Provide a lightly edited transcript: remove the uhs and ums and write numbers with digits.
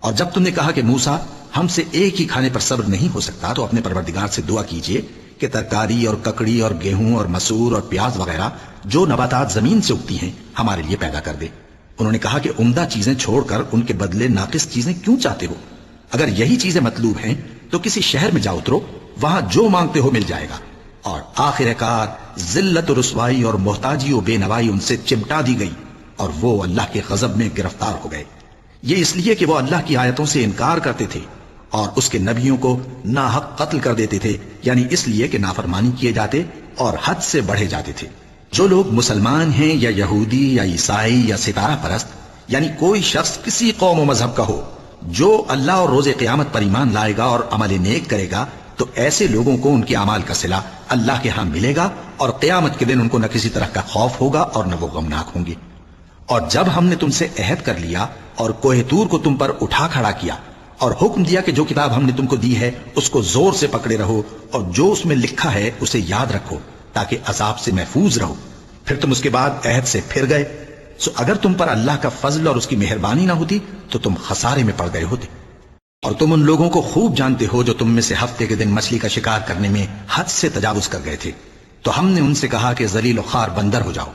اور جب تم نے کہا کہ موسیٰ ہم سے ایک ہی کھانے پر صبر نہیں ہو سکتا تو اپنے پروردگار سے دعا کیجئے کہ ترکاری اور ککڑی اور گیہوں اور مسور اور پیاز وغیرہ جو نباتات زمین سے اگتی ہیں ہمارے لیے پیدا کر دے۔ انہوں نے کہا کہ عمدہ چیزیں چھوڑ کر ان کے بدلے ناقص چیزیں کیوں چاہتے ہو؟ اگر یہی چیزیں مطلوب ہیں تو کسی شہر میں جا اترو، وہاں جو مانگتے ہو مل جائے گا۔ اور آخر کار ذلت و رسوائی اور محتاجی و بے نوائی ان سے چمٹا دی گئی اور وہ اللہ کے غضب میں گرفتار ہو گئے۔ یہ اس لیے کہ وہ اللہ کی آیتوں سے انکار کرتے تھے اور اس کے نبیوں کو ناحق قتل کر دیتے تھے، یعنی اس لیے کہ نافرمانی کیے جاتے اور حد سے بڑھے جاتے تھے۔ جو لوگ مسلمان ہیں یا یہودی یا عیسائی یا ستارہ پرست، یعنی کوئی شخص کسی قوم و مذہب کا ہو، جو اللہ اور روز قیامت پر ایمان لائے گا اور عمل نیک کرے گا تو ایسے لوگوں کو ان کے اعمال کا صلہ اللہ کے ہاں ملے گا اور قیامت کے دن ان کو نہ کسی طرح کا خوف ہوگا اور نہ وہ غمناک ہوں گے۔ اور جب ہم نے تم سے عہد کر لیا اور کوہ طور کو تم پر اٹھا کھڑا کیا اور حکم دیا کہ جو کتاب ہم نے تم کو دی ہے اس کو زور سے پکڑے رہو اور جو اس میں لکھا ہے اسے یاد رکھو تاکہ عذاب سے محفوظ رہو، پھر تم اس کے بعد عہد سے پھر گئے، سو اگر تم پر اللہ کا فضل اور اس کی مہربانی نہ ہوتی تو تم خسارے میں پڑ گئے ہوتے۔ اور تم ان لوگوں کو خوب جانتے ہو جو تم میں سے ہفتے کے دن مچھلی کا شکار کرنے میں حد سے تجاوز کر گئے تھے، تو ہم نے ان سے کہا کہ ذلیل و خوار بندر ہو جاؤ،